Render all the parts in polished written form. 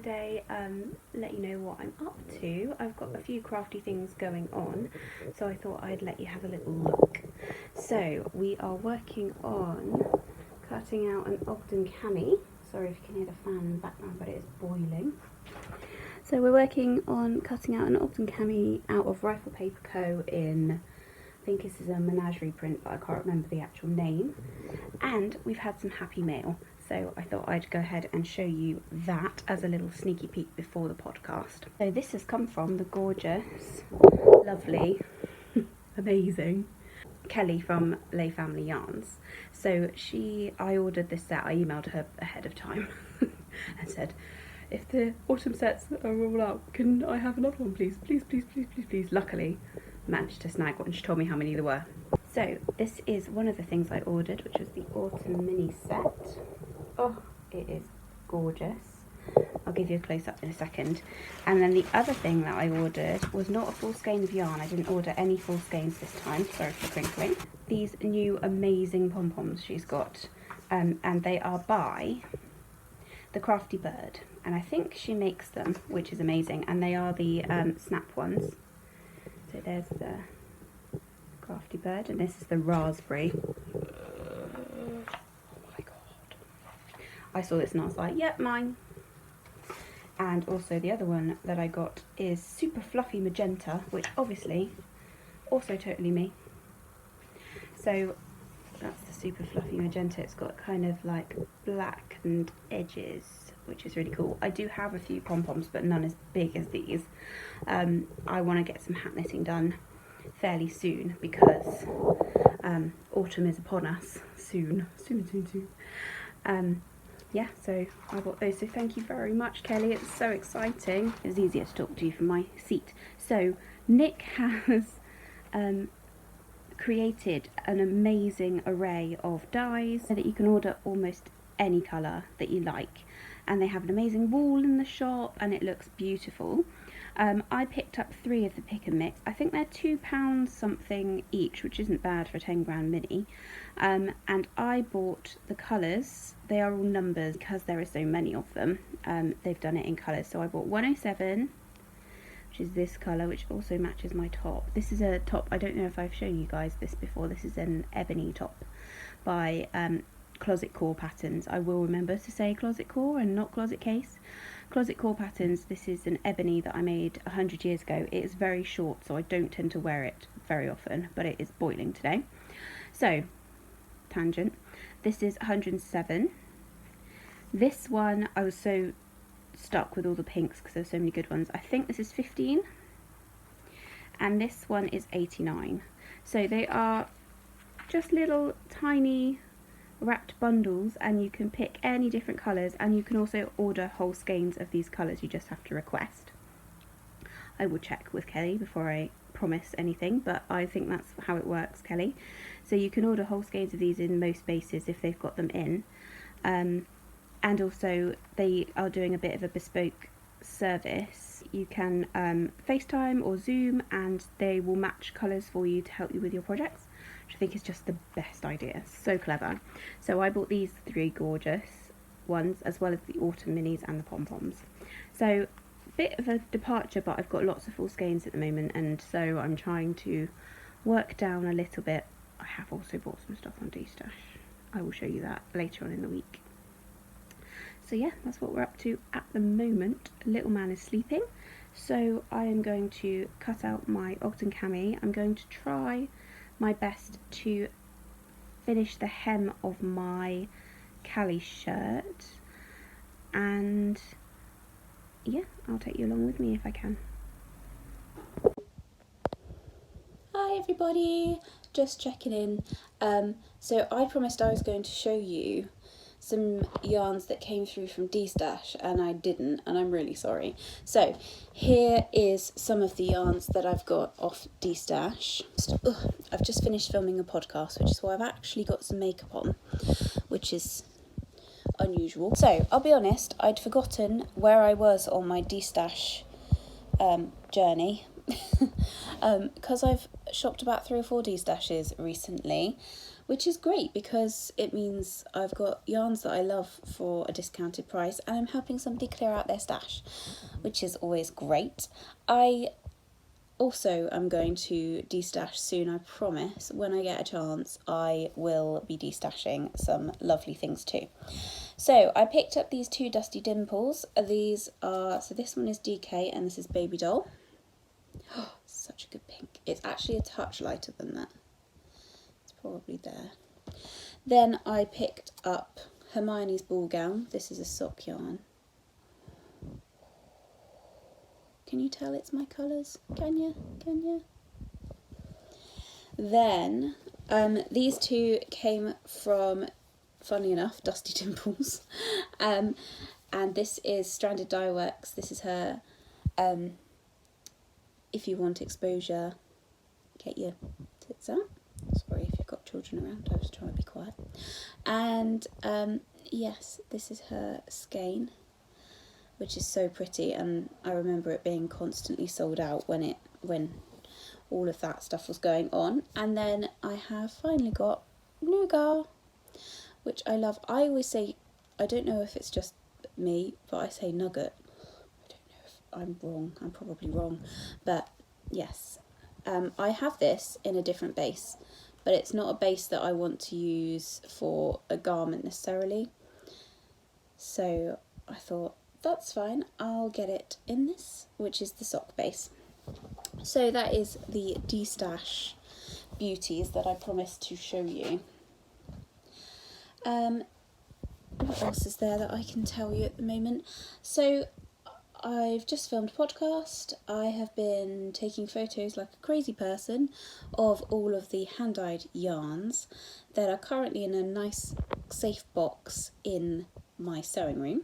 today, let you know what I'm up to. I've got a few crafty things going on, so I thought I'd let you have a little look. So we are working on cutting out an Ogden cami. Sorry if you can hear the fan in the background, but it is boiling. So we're working on cutting out an Ogden cami out of Rifle Paper Co. in, I think this is a menagerie print, but I can't remember the actual name. And we've had some happy mail, so I thought I'd go ahead and show you that as a little sneaky peek before the podcast. So this has come from the gorgeous, lovely, amazing Kelly from Lay Family Yarns. So I ordered this set. I emailed her ahead of time and said, if the autumn sets are all out, can I have another one, please? Please, please, please, please, please. Luckily, managed to snag one. She told me how many there were. So this is one of the things I ordered, which was the autumn mini set. Oh, it is gorgeous. I'll give you a close-up in a second. And then the other thing that I ordered was not a full skein of yarn. I didn't order any full skeins this time. Sorry for crinkling. These new amazing pom-poms she's got. And they are by the Crafty Bird. And I think she makes them, which is amazing. And they are the snap ones. So there's the Crafty Bird. And this is the raspberry. I saw this and I was like, yep, mine. And also the other one that I got is super fluffy magenta, which obviously also totally me. So that's the super fluffy magenta. It's got kind of like blackened edges, which is really cool. I do have a few pom-poms, but none as big as these. I want to get some hat knitting done fairly soon because autumn is upon us soon. Yeah, so I bought those, so thank you very much, Kelly. It's so exciting. It's easier to talk to you from my seat. So Nick has created an amazing array of dyes so that you can order almost any colour that you like, and they have an amazing wall in the shop and it looks beautiful. I picked up 3 of the pick and mix. I think they're £2 something each, which isn't bad for a 10 grand mini. And I bought the colours. They are all numbers because there are so many of them. They've done it in colours. So I bought 107, which is this colour, which also matches my top. This is a top, I don't know if I've shown you guys this before. This is an ebony top by Closet Core Patterns. I will remember to say Closet Core and not Closet Case. Closet Core Patterns, this is an ebony that I made 100 years ago. It is very short, so I don't tend to wear it very often, but it is boiling today. So, tangent. This is 107. This one, I was so stuck with all the pinks because there's so many good ones. I think this is 15. And this one is 89. So they are just little tiny wrapped bundles, and you can pick any different colours, and you can also order whole skeins of these colours. You just have to request. I will check with Kelly before I promise anything, but I think that's how it works, Kelly. So you can order whole skeins of these in most bases if they've got them in, and also they are doing a bit of a bespoke service. You can FaceTime or Zoom and they will match colours for you to help you with your projects, which I think is just the best idea. So clever. So I bought these 3 gorgeous ones, as well as the autumn minis and the pom-poms. So bit of a departure, but I've got lots of full skeins at the moment, and so I'm trying to work down a little bit. I have also bought some stuff on D-Stash. I will show you that later on in the week. So yeah, that's what we're up to at the moment. Little man is sleeping, so I am going to cut out my Ogden cami. I'm going to try my best to finish the hem of my Callie shirt, and yeah, I'll take you along with me if I can. Hi everybody, just checking in. So I promised I was going to show you some yarns that came through from D-Stash, and I didn't, and I'm really sorry. So here is some of the yarns that I've got off D-Stash. I've just finished filming a podcast, which is why I've actually got some makeup on, which is unusual. So I'll be honest, I'd forgotten where I was on my D-Stash journey. because I've shopped about 3 or 4 destashes recently, which is great because it means I've got yarns that I love for a discounted price and I'm helping somebody clear out their stash, which is always great. I also am going to destash soon, I promise. When I get a chance, I will be destashing some lovely things too. So I picked up these 2 Dusty Dimples. These are, so this one is DK and this is Baby Doll. Oh, such a good pink. It's actually a touch lighter than that. It's probably there. Then I picked up Hermione's Ball Gown. This is a sock yarn. Can you tell it's my colours? Can you? Can you? Then these 2 came from, funnily enough, Dusty Dimples. And this is Stranded Dye Works. This is her If You Want Exposure, Get Your Tits Out. Sorry if you've got children around, I was trying to be quiet. And yes, this is her skein, which is so pretty, and I remember it being constantly sold out when all of that stuff was going on. And then I have finally got Nougat, which I love. I always say, I don't know if it's just me, but I say nugget. I don't know if I'm wrong, I'm probably wrong, but yes. I have this in a different base, but it's not a base that I want to use for a garment necessarily. So I thought, that's fine, I'll get it in this, which is the sock base. So that is the destash beauties that I promised to show you. What else is there that I can tell you at the moment? So I've just filmed a podcast. I have been taking photos like a crazy person of all of the hand-dyed yarns that are currently in a nice safe box in my sewing room.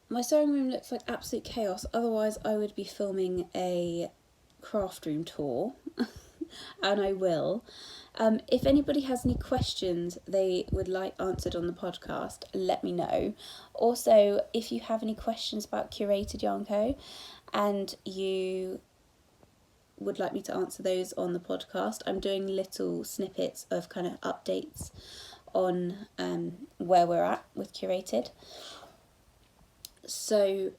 My sewing room looks like absolute chaos, otherwise I would be filming a craft room tour, and I will. If anybody has any questions they would like answered on the podcast, let me know. Also, if you have any questions about Curated Yarn Co and you would like me to answer those on the podcast, I'm doing little snippets of kind of updates on where we're at with Curated. So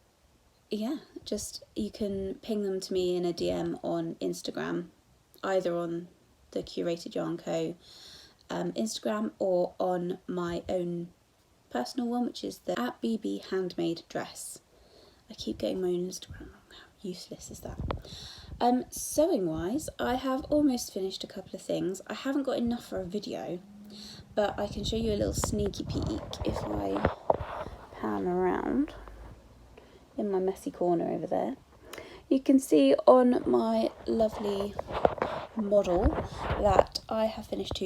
yeah, just you can ping them to me in a DM on Instagram, either on the Curated Yarn Co Instagram or on my own personal one, which is the @Beebee Handmade Dress. I keep getting my own Instagram wrong. How useless is that? Sewing wise, I have almost finished a couple of things. I haven't got enough for a video, but I can show you a little sneaky peek if I pan around in my messy corner over there. You can see on my lovely model that I have finished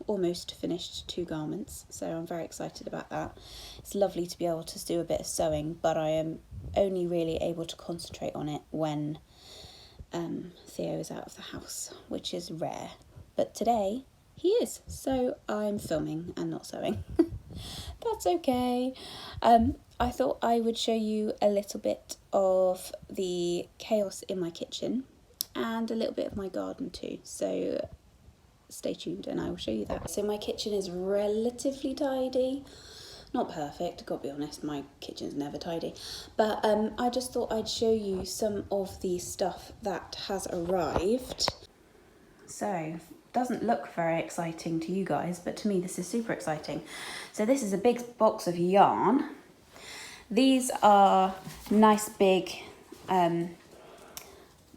almost finished 2 garments, so I'm very excited about that. It's lovely to be able to do a bit of sewing, but I am only really able to concentrate on it when Theo is out of the house, which is rare, but today he is, so I'm filming and not sewing. That's okay. I thought I would show you a little bit of the chaos in my kitchen and a little bit of my garden too, so stay tuned and I will show you that. So my kitchen is relatively tidy, not perfect, gotta be honest, my kitchen's never tidy, but I just thought I'd show you some of the stuff that has arrived. So doesn't look very exciting to you guys, but to me this is super exciting. So this is a big box of yarn. These are nice big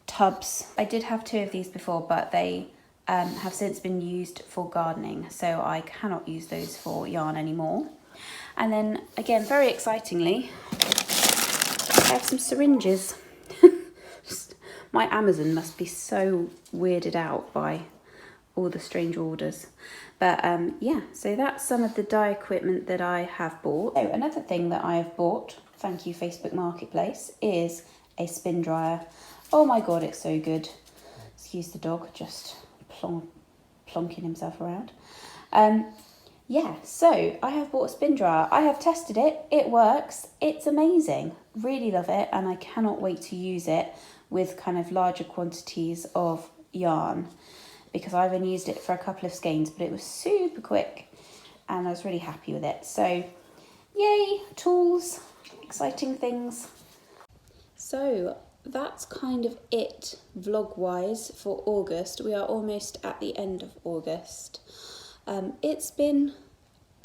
tubs. I did have 2 of these before, but they have since been used for gardening, so I cannot use those for yarn anymore. And then again, very excitingly, I have some syringes. My Amazon must be so weirded out by all the strange orders. But yeah, so that's some of the dye equipment that I have bought. So another thing that I have bought, thank you Facebook Marketplace, is a spin dryer. Oh my god, it's so good. Excuse the dog just plonking himself around. yeah, so I have bought a spin dryer. I have tested it. It works. It's amazing. Really love it, and I cannot wait to use it with kind of larger quantities of yarn, because I've only used it for a couple of skeins, but it was super quick and I was really happy with it. So yay, tools, exciting things. So that's kind of it vlog wise for August. We are almost at the end of August. It's been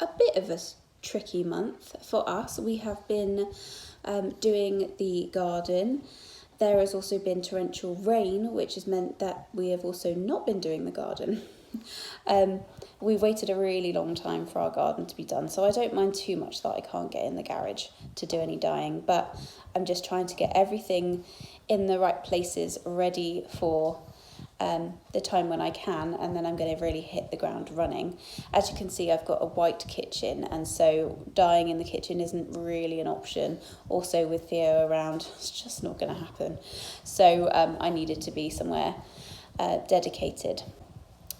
a bit of a tricky month for us. We have been doing the garden. There has also been torrential rain, which has meant that we have also not been doing the garden. We waited a really long time for our garden to be done, so I don't mind too much that I can't get in the garage to do any dyeing, but I'm just trying to get everything in the right places ready for the time when I can, and then I'm going to really hit the ground running. As you can see, I've got a white kitchen, and so dyeing in the kitchen isn't really an option. Also with Theo around, it's just not going to happen. So I needed to be somewhere dedicated.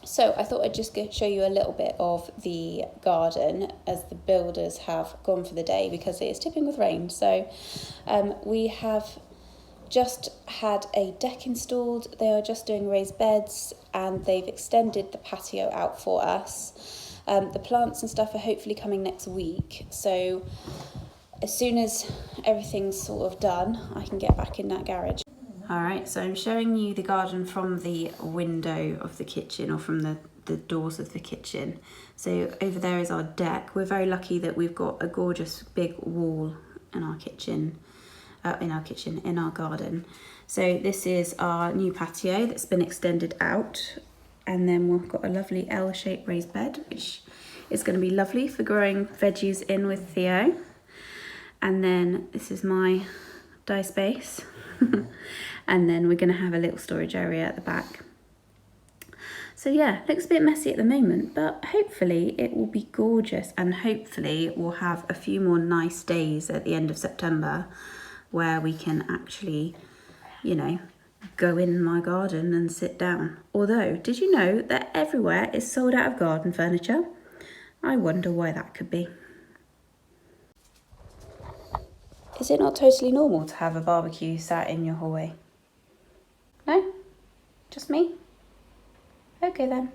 So I thought I'd just show you a little bit of the garden as the builders have gone for the day, because it is tipping with rain. So we have just had a deck installed. They are just doing raised beds, and they've extended the patio out for us. The plants and stuff are hopefully coming next week. So as soon as everything's sort of done, I can get back in that garage. Alright, so I'm showing you the garden from the window of the kitchen, or from the doors of the kitchen. So over there is our deck. We're very lucky that we've got a gorgeous big wall in our kitchen, in our garden. So this is our new patio that's been extended out, and then we've got a lovely L-shaped raised bed, which is going to be lovely for growing veggies in with Theo. And then this is my dye space. And then we're going to have a little storage area at the back. So yeah, looks a bit messy at the moment, but hopefully it will be gorgeous, and hopefully we'll have a few more nice days at the end of September where we can actually, you know, go in my garden and sit down. Although, did you know that everywhere is sold out of garden furniture? I wonder why that could be. Is it not totally normal to have a barbecue sat in your hallway? No? Just me? Okay then.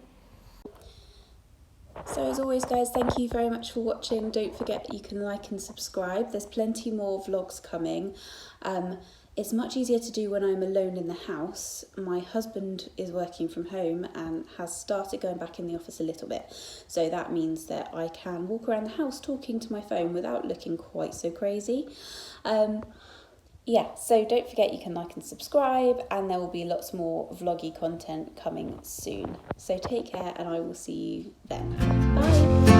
So as always guys, thank you very much for watching. Don't forget you can like and subscribe. There's plenty more vlogs coming. It's much easier to do when I'm alone in the house. My husband is working from home and has started going back in the office a little bit. So that means that I can walk around the house talking to my phone without looking quite so crazy. Yeah, so don't forget you can like and subscribe, and there will be lots more vloggy content coming soon. So take care, and I will see you then. Bye!